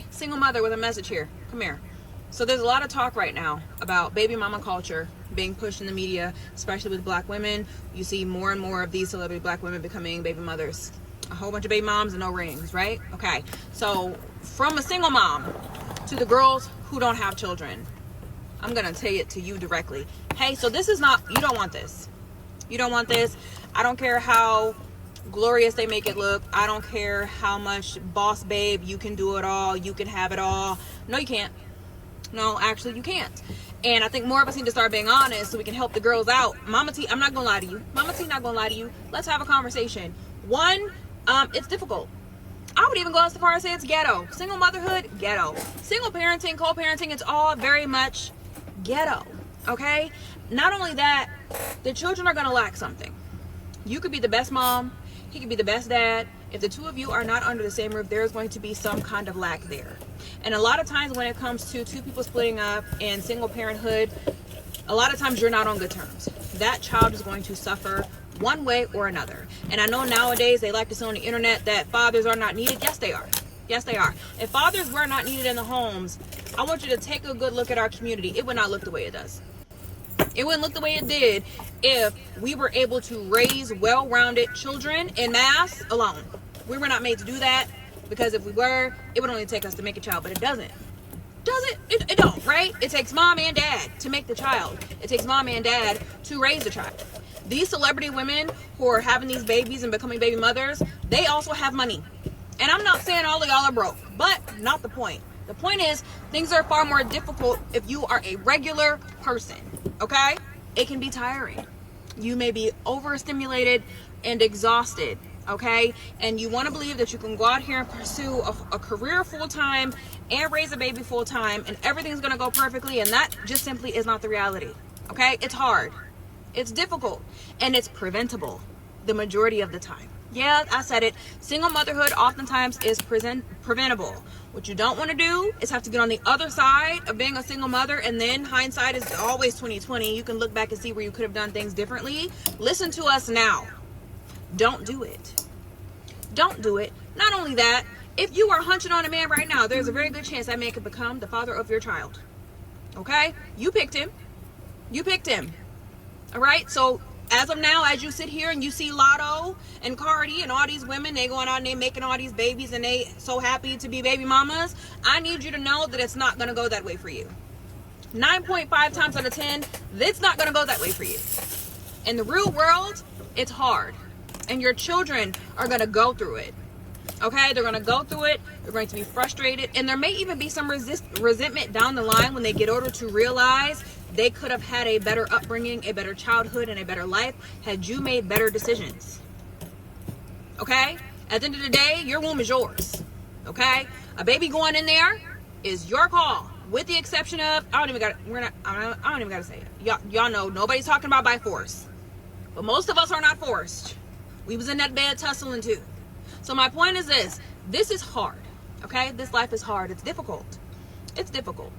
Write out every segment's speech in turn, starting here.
Single mother with a message here. Come here. So there's a lot of talk right now about baby mama culture being pushed in the media, especially with black women. You see more and more of these celebrity black women becoming baby mothers. A whole bunch of baby moms and no rings, right? Okay. So from a single mom to the girls who don't have children, I'm going to say it to you directly. Hey, so this is not, you don't want this. You don't want this. I don't care how glorious they make it look. I don't care how much boss babe, you can do it all. You can have it all. No, you can't. No, actually you can't. And I think more of us need to start being honest so we can help the girls out. Mama T, I'm not gonna lie to you. Mama T not gonna lie to you. Let's have a conversation. One, it's difficult. I would even go as far as say it's ghetto. Single motherhood, ghetto. Single parenting, co-parenting, it's all very much ghetto. Okay? Not only that, the children are gonna lack something. You could be the best mom, he could be the best dad. If the two of you are not under the same roof, there's going to be some kind of lack there. And a lot of times when it comes to two people splitting up and single parenthood, a lot of times you're not on good terms. That child is going to suffer one way or another. And I know nowadays they like to say on the internet that fathers are not needed. Yes, they are. Yes, they are. If fathers were not needed in the homes, I want you to take a good look at our community. It would not look the way it does. It wouldn't look the way it did if we were able to raise well-rounded children en masse alone. We were not made to do that, because if we were, it would only take us to make a child, but it doesn't. Does it? It don't, right? It takes mom and dad to make the child. It takes mom and dad to raise the child. These celebrity women who are having these babies and becoming baby mothers, they also have money. And I'm not saying all of y'all are broke, but not the point. The point is, things are far more difficult if you are a regular person, okay? It can be tiring. You may be overstimulated and exhausted, okay? And you want to believe that you can go out here and pursue a career full-time and raise a baby full-time and everything's going to go perfectly, and that just simply is not the reality, okay? It's hard. It's difficult, and it's preventable the majority of the time. Yeah, I said it. Single motherhood oftentimes is preventable. What you don't want to do is have to get on the other side of being a single mother, and then hindsight is always 20/20. You can look back and see where you could have done things differently. Listen to us now. Don't do it. Don't do it. Not only that, if you are hunching on a man right now, there's a very good chance that man could become the father of your child. Okay? You picked him. You picked him. All right? So as of now, as you sit here and you see Lotto and Cardi and all these women, they going out and they making all these babies and they so happy to be baby mamas, I need you to know that it's not going to go that way for you. 9.5 times out of 10, it's not going to go that way for you. In the real world, it's hard. And your children are going to go through it. Okay? They're going to go through it. They're going to be frustrated. And there may even be some resentment down the line when they get older to realize they could have had a better upbringing, a better childhood, and a better life had you made better decisions. Okay? At the end of the day, your womb is yours. Okay? A baby going in there is your call. With the exception of, I don't even gotta say it. Y'all know nobody's talking about by force. But most of us are not forced. We was in that bed tussling too. So my point is this. This is hard. Okay? This life is hard. It's difficult. It's difficult.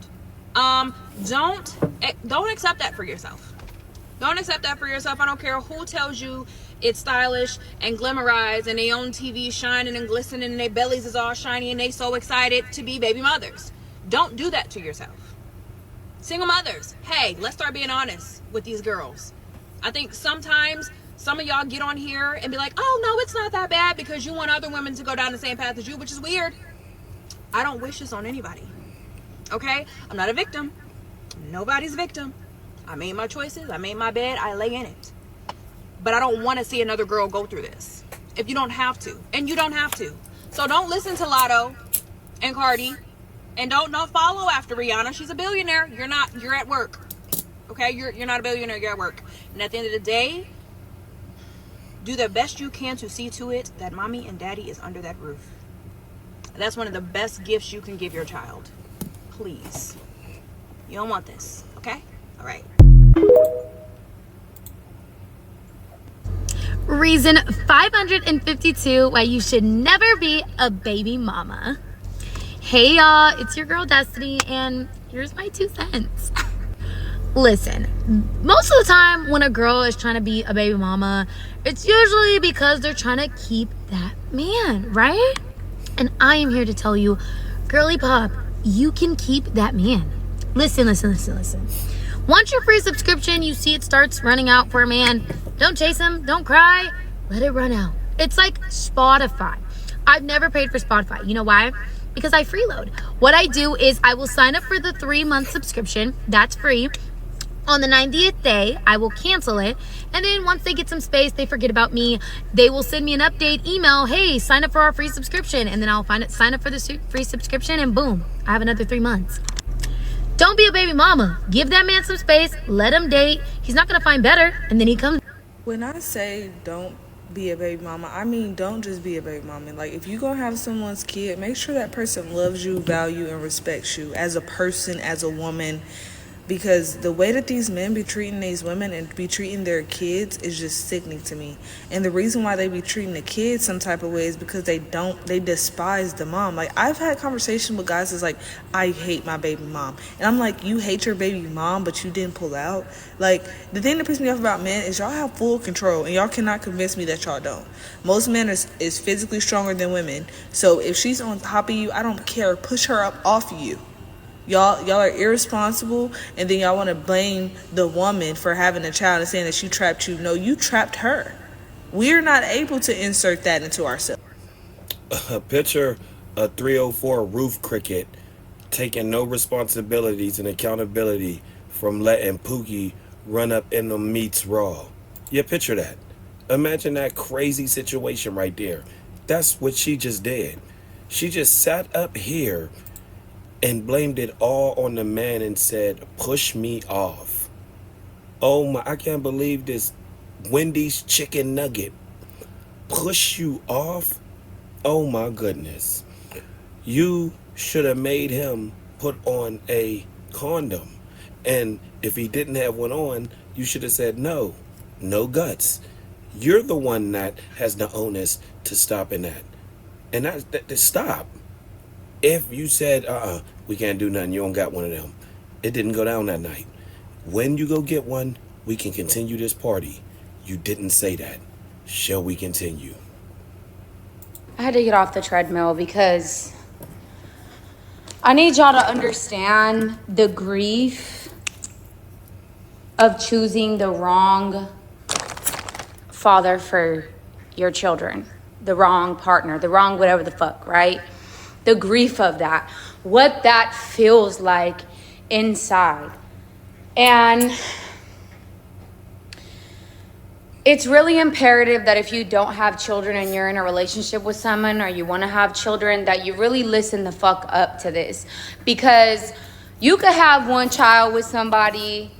Don't accept that for yourself. Don't accept that for yourself. I don't care who tells you it's stylish and glamorized and they on TV shining and glistening and their bellies is all shiny and they so excited to be baby mothers. Don't do that to yourself. Single mothers, hey, let's start being honest with these girls. I think sometimes some of y'all get on here and be like, oh no, it's not that bad because you want other women to go down the same path as you, which is weird. I don't wish this on anybody. Okay? I'm not a victim. Nobody's victim. I made my choices. I made my bed. I lay in it. But I don't want to see another girl go through this. If you don't have to. And you don't have to. So don't listen to Lotto and Cardi. And don't follow after Rihanna. She's a billionaire. You're not. You're at work. Okay? You're not a billionaire. You're at work. And at the end of the day, do the best you can to see to it that mommy and daddy is under that roof. That's one of the best gifts you can give your child. Please. You don't want this, okay? All right. Reason 552 why you should never be a baby mama. Hey y'all, it's your girl Destiny, and here's my 2 cents. Listen, most of the time when a girl is trying to be a baby mama, it's usually because they're trying to keep that man, right? And I am here to tell you, Girly Pop, you can keep that man. Listen. Once your free subscription, you see it starts running out for a man, don't chase him, don't cry, let it run out. It's like Spotify. I've never paid for Spotify. You know why? Because I freeload. What I do is I will sign up for the 3-month subscription. That's free. On the 90th day, I will cancel it. And then once they get some space, they forget about me. They will send me an update email. Hey, sign up for our free subscription. And then I'll sign up for the free subscription, and boom, I have another 3 months. Don't be a baby mama. Give that man some space. Let him date. He's not going to find better. And then he comes. When I say don't be a baby mama, I mean don't just be a baby mama. Like, if you gonna have someone's kid, make sure that person loves you, value, and respects you as a person, as a woman. Because the way that these men be treating these women and be treating their kids is just sickening to me. And the reason why they be treating the kids some type of way is because they despise the mom. Like, I've had conversations with guys that's like, I hate my baby mom. And I'm like, you hate your baby mom, but you didn't pull out? Like, the thing that pisses me off about men is y'all have full control, and y'all cannot convince me that y'all don't. Most men is physically stronger than women. So if she's on top of you, I don't care. Push her up off of you. Y'all are irresponsible, and then y'all want to blame the woman for having a child and saying that she trapped you. No, you trapped her. We're not able to insert that into ourselves. Picture a 304 roof cricket taking no responsibilities and accountability from letting Pookie run up in the meats raw. Yeah, picture that. Imagine that crazy situation right there. That's what she just did. She just sat up here and blamed it all on the man and said, push me off. Oh my, I can't believe this Wendy's chicken nugget. Push you off? Oh my goodness. You should have made him put on a condom. And if he didn't have one on, you should have said no guts. You're the one that has the onus to stopping that. And that stop. If you said, we can't do nothing, you don't got one of them, it didn't go down that night. When you go get one, we can continue this party. You didn't say that. Shall we continue? I had to get off the treadmill because I need y'all to understand the grief of choosing the wrong father for your children, the wrong partner, the wrong whatever the fuck, right? The grief of that, what that feels like inside. And it's really imperative that if you don't have children and you're in a relationship with someone, or you want to have children, that you really listen the fuck up to this. Because you could have one child with somebody,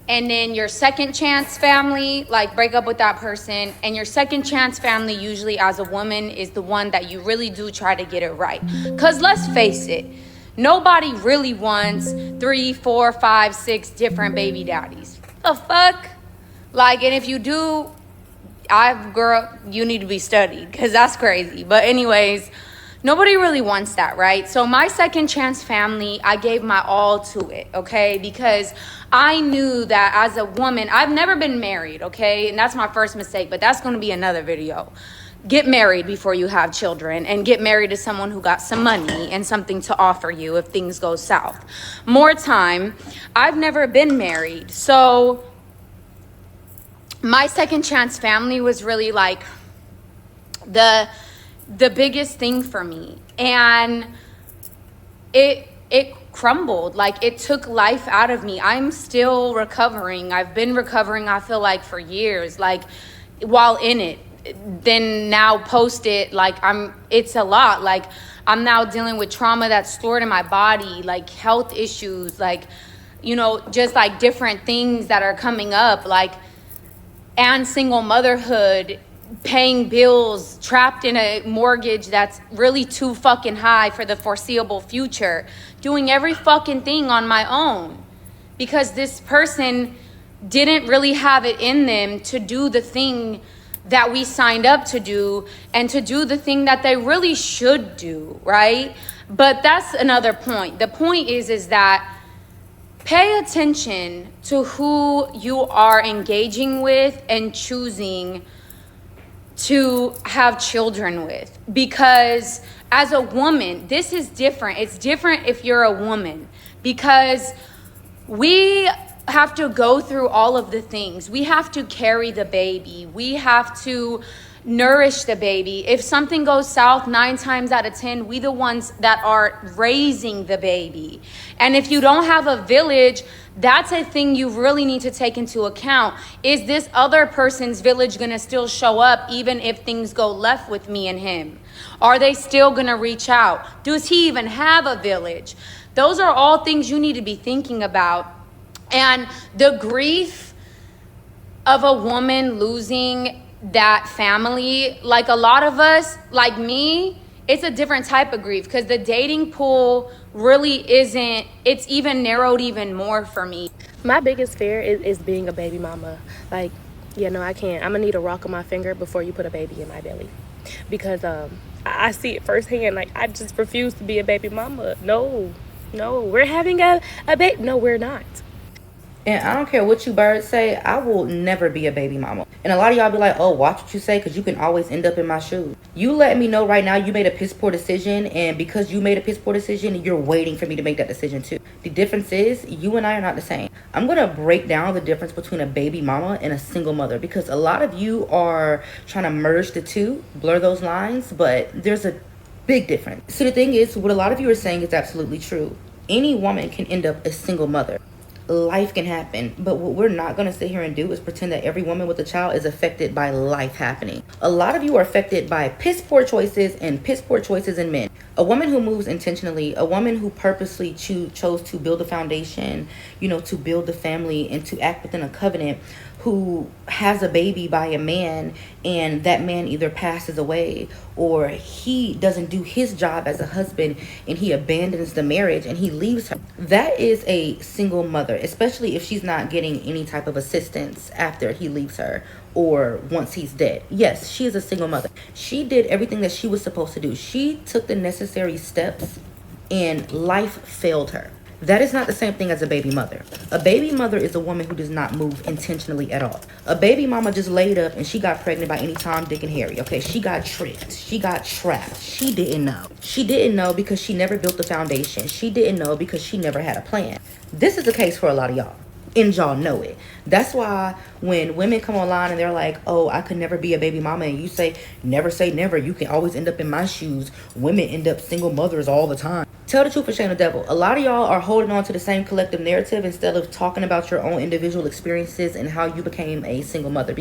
and then your second chance family, like, break up with that person, and your second chance family, usually as a woman, is the one that you really do try to get it right. Because let's face it, nobody really wants 3, 4, 5, 6 different baby daddies. The fuck? Like, and if you do, girl, you need to be studied, because that's crazy. But anyways, nobody really wants that, right? So my second chance family, I gave my all to it, okay? Because I knew that as a woman, I've never been married, okay? And that's my first mistake, but that's going to be another video. Get married before you have children, and get married to someone who got some money and something to offer you if things go south. More time. I've never been married. So my second chance family was really like the biggest thing for me. And it crumbled. Like, it took life out of me. I'm still recovering. I've been recovering, I feel like, for years, like, while in it. Then now post it, like, it's a lot. Like, I'm now dealing with trauma that's stored in my body, like health issues, like, you know, just like different things that are coming up, like, and single motherhood, paying bills, trapped in a mortgage that's really too fucking high for the foreseeable future, doing every fucking thing on my own because this person didn't really have it in them to do the thing that we signed up to do and to do the thing that they really should do, right? But that's another point. The point is that pay attention to who you are engaging with and choosing to have children with, because as a woman, this is different. It's different if you're a woman, because we have to go through all of the things. We have to carry the baby. We have to nourish the baby. If something goes south, 9 times out of 10, we the ones that are raising the baby. And if you don't have a village, that's a thing you really need to take into account. Is this other person's village gonna still show up even if things go left with me and him? Are they still gonna reach out? Does he even have a village? Those are all things you need to be thinking about. And the grief of a woman losing that family, like a lot of us, like me, it's a different type of grief, because the dating pool really isn't, it's even narrowed even more for me. My biggest fear is being a baby mama. Like, yeah, no, I can't. I'm gonna need a rock on my finger before you put a baby in my belly, because I see it firsthand. Like, I just refuse to be a baby mama. No, we're having a baby. No, we're not. And I don't care what you birds say, I will never be a baby mama. And a lot of y'all be like, oh, watch what you say, because you can always end up in my shoes. You let me know right now you made a piss poor decision, and because you made a piss poor decision, you're waiting for me to make that decision too. The difference is, you and I are not the same. I'm going to break down the difference between a baby mama and a single mother, because a lot of you are trying to merge the two, blur those lines, but there's a big difference. So the thing is, what a lot of you are saying is absolutely true. Any woman can end up a single mother. Life can happen, but what we're not going to sit here and do is pretend that every woman with a child is affected by life happening. A lot of you are affected by piss poor choices and piss poor choices in men. A woman who moves intentionally, a woman who purposely chose to build a foundation, to build the family and to act within a covenant, who has a baby by a man and that man either passes away or he doesn't do his job as a husband and he abandons the marriage and he leaves her. That is a single mother, especially if she's not getting any type of assistance after he leaves her or once he's dead. Yes, she is a single mother. She did everything that she was supposed to do. She took the necessary steps and life failed her. That is not the same thing as a baby mother. A baby mother is a woman who does not move intentionally at all. A baby mama just laid up and she got pregnant by any Tom, Dick, and Harry. Okay, she got tricked. She got trapped. She didn't know. She didn't know because she never built the foundation. She didn't know because she never had a plan. This is the case for a lot of y'all. And y'all know it. That's why when women come online and they're like, oh, I could never be a baby mama, and you say never, you can always end up in my shoes. Women end up single mothers all the time. Tell the truth and shame the devil. A lot of y'all are holding on to the same collective narrative instead of talking about your own individual experiences and how you became a single mother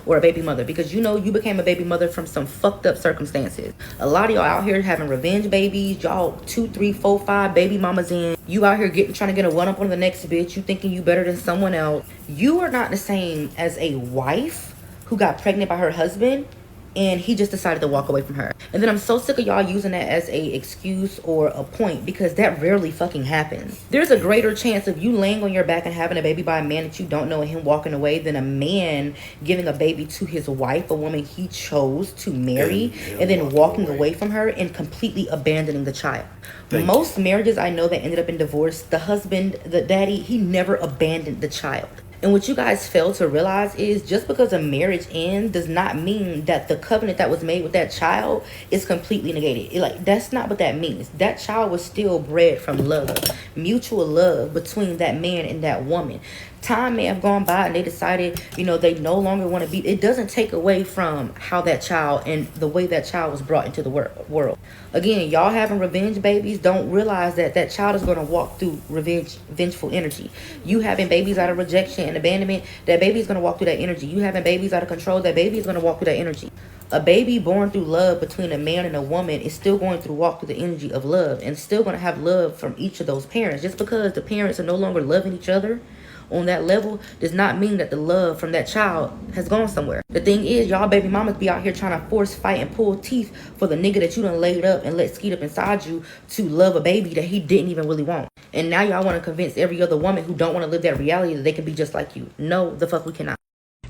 or a baby mother, because you became a baby mother from some fucked up circumstances. A lot of y'all out here having revenge babies. Y'all 2, 3, 4, 5 baby mamas in. You out here trying to get a one up on the next bitch. You thinking you better than someone else. You are not the same as a wife who got pregnant by her husband and he just decided to walk away from her. And then I'm so sick of y'all using that as a excuse or a point, because that rarely fucking happens. There's a greater chance of you laying on your back and having a baby by a man that you don't know and him walking away than a man giving a baby to his wife, a woman he chose to marry, and then walking away from her and completely abandoning the child. Most marriages I know that ended up in divorce, the husband, the daddy, he never abandoned the child. And what you guys fail to realize is just because a marriage ends does not mean that the covenant that was made with that child is completely negated. That's not what that means. That child was still bred from love, mutual love between that man and that woman. Time may have gone by and they decided, they no longer want to be. It doesn't take away from how that child and the way that child was brought into the world. Again, y'all having revenge babies don't realize that that child is going to walk through vengeful energy. You having babies out of rejection and abandonment, that baby is going to walk through that energy. You having babies out of control, that baby is going to walk through that energy. A baby born through love between a man and a woman is still going to walk through the energy of love and still going to have love from each of those parents. Just because the parents are no longer loving each other on that level does not mean that the love from that child has gone somewhere. The thing is, y'all baby mamas be out here trying to force, fight, and pull teeth for the nigga that you done laid up and let skeet up inside you to love a baby that he didn't even really want. And now y'all want to convince every other woman who don't want to live that reality that they can be just like you. No, the fuck we cannot.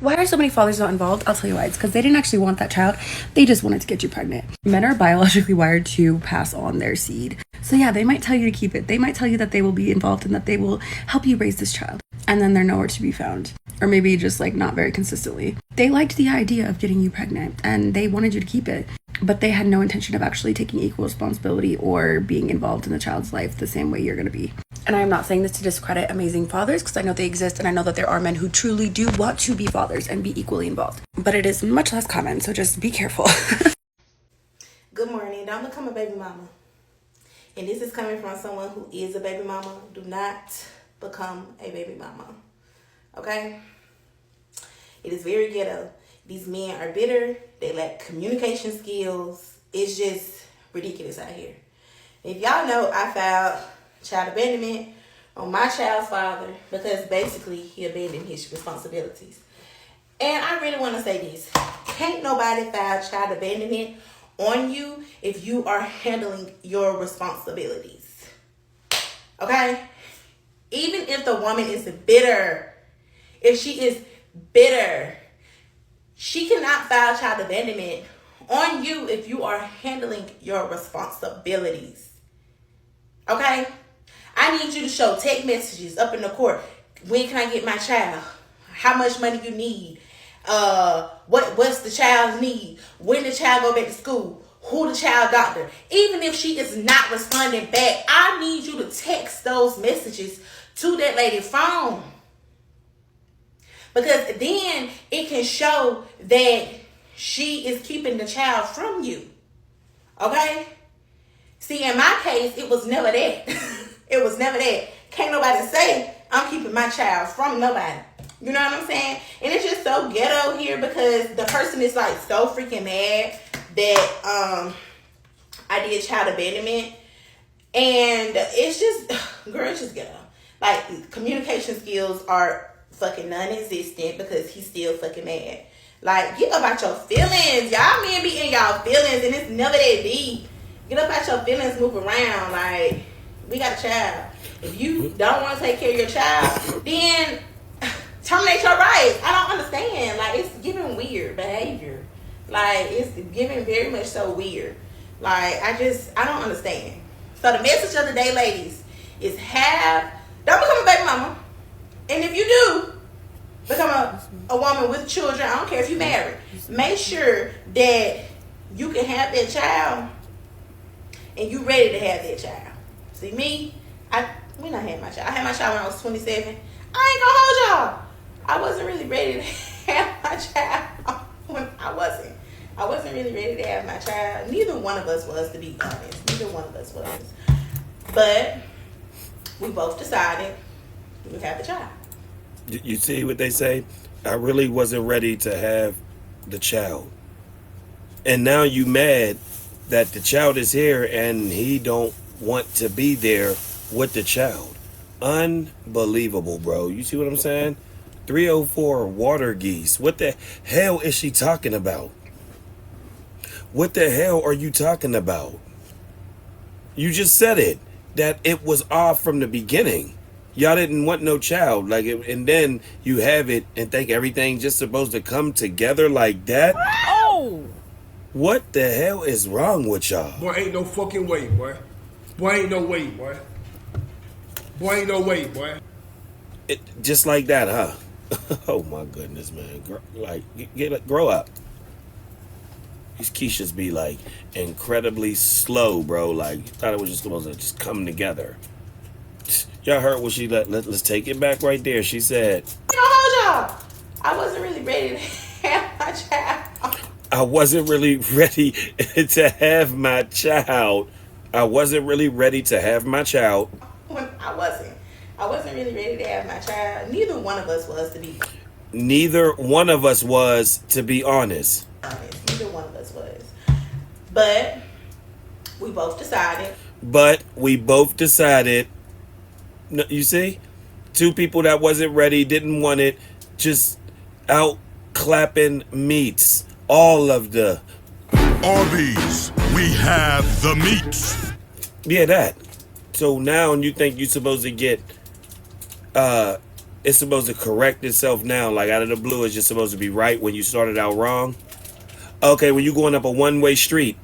Why are so many fathers not involved? I'll tell you why. It's because they didn't actually want that child. They just wanted to get you pregnant. Men are biologically wired to pass on their seed. So yeah, they might tell you to keep it. They might tell you that they will be involved and that they will help you raise this child. And then they're nowhere to be found. Or maybe just not very consistently. They liked the idea of getting you pregnant and they wanted you to keep it. but they had no intention of actually taking equal responsibility or being involved in the child's life the same way you're going to be. And I'm not saying this to discredit amazing fathers, because I know they exist, and I know that there are men who truly do want to be fathers and be equally involved. But it is much less common, so just be careful. Good morning. Don't become a baby mama. And this is coming from someone who is a baby mama. Do not become a baby mama. Okay? It is very ghetto. These men are bitter. They lack communication skills. It's just ridiculous out here. If y'all know, I filed child abandonment on my child's father because basically he abandoned his responsibilities. And I really want to say this. Can't nobody file child abandonment on you if you are handling your responsibilities. Okay? Even if the woman is bitter, if she is bitter, she cannot file child abandonment on you if you are handling your responsibilities. Okay? I need you to show text messages up in the court. When can I get my child? How much money you need? What's the child's need? When the child go back to school? Who the child doctor? Even if she is not responding back, I need you to text those messages to that lady's phone. Because then it can show that she is keeping the child from you. Okay? See, in my case, it was never that. It was never that. Can't nobody say I'm keeping my child from nobody. You know what I'm saying? And it's just so ghetto here because the person is like so freaking mad that I did child abandonment. And it's just, girl, it's just ghetto. Like, communication skills are fucking non-existent because he's still fucking mad. Like, get up out your feelings. Y'all men be in y'all feelings and it's never that deep. Get up out your feelings, move around. Like, we got a child. If you don't want to take care of your child, then terminate your rights. I don't understand. Like, it's giving weird behavior. Like, it's giving very much so weird. Like, I don't understand. So the message of the day, ladies, is don't become a baby mama. And if you do become a woman with children, I don't care if you're married, make sure that you can have that child and you ready to have that child. See, me, when I had my child, I had my child when I was 27. I ain't gonna hold y'all. I wasn't really ready to have my child when I wasn't really ready to have my child. Neither one of us was, to be honest. Neither one of us was. But we both decided we would have the child. You see what they say? I really wasn't ready to have the child. And now you mad that the child is here and he don't want to be there with the child. Unbelievable, bro. You see what I'm saying? 304 water geese. What the hell is she talking about? What the hell are you talking about? You just said it. That it was off from the beginning. Y'all didn't want no child. And then you have it and think everything just supposed to come together like that? Oh! What the hell is wrong with y'all? Boy, ain't no fucking way, boy. Boy, ain't no way, boy. Boy, ain't no way, boy. Just like that, huh? Oh my goodness, man. Grow up. These Keishas be like incredibly slow, bro. Like, you thought it was just supposed to just come together. Y'all heard what she let's take it back right there. She said, hold y'all. I wasn't really ready to have my child. I wasn't really ready to have my child. I wasn't really ready to have my child. I wasn't really ready to have my child. Neither one of us was, to be honest. Neither one of us was, to be honest. Neither one of us was. But we both decided. No, you see? Two people that wasn't ready, didn't want it, just out clapping meats. All of the Arby's, we have the meats. Yeah, that. So now you think you're supposed to get it's supposed to correct itself now, like out of the blue. It's just supposed to be right when you started out wrong. Okay, when you're going up a one-way street,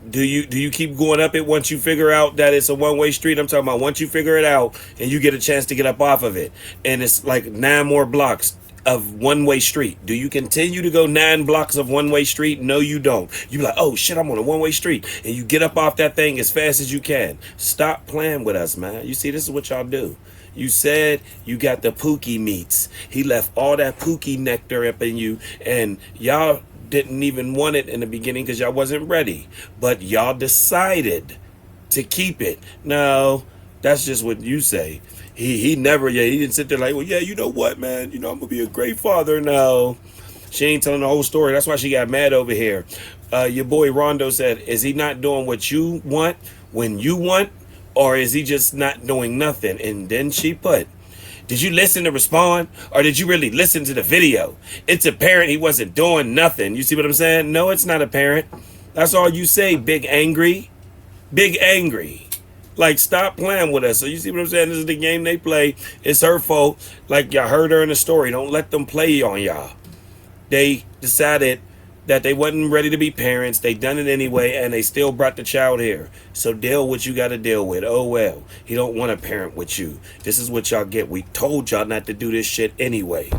do you keep going up it once you figure out that it's a one-way street? I'm talking about once you figure it out and you get a chance to get up off of it, and it's like 9 more blocks. of one-way street? Do you continue to go 9 blocks of one-way street? No, you don't. You be like, oh shit, I'm on a one-way street. And you get up off that thing as fast as you can. Stop playing with us, man. You see, this is what y'all do. You said you got the Pookie meats. He left all that Pookie nectar up in you, and y'all didn't even want it in the beginning because y'all wasn't ready. But y'all decided to keep it. No, that's just what you say. He never, he didn't sit there like, well, yeah, you know what, man? I'm going to be a great father. No, she ain't telling the whole story. That's why she got mad over here. Your boy Rondo said, is he not doing what you want when you want? Or is he just not doing nothing? And then she put, did you listen to respond? Or did you really listen to the video? It's apparent he wasn't doing nothing. You see what I'm saying? No, it's not apparent. That's all you say, big angry. Big angry. Like, stop playing with us. So you see what I'm saying? This is the game they play. It's her fault. Like, y'all heard her in the story. Don't let them play on y'all. They decided that they wasn't ready to be parents. They done it anyway, and they still brought the child here. So deal what you got to deal with. Oh, well. He don't want to parent with you. This is what y'all get. We told y'all not to do this shit anyway.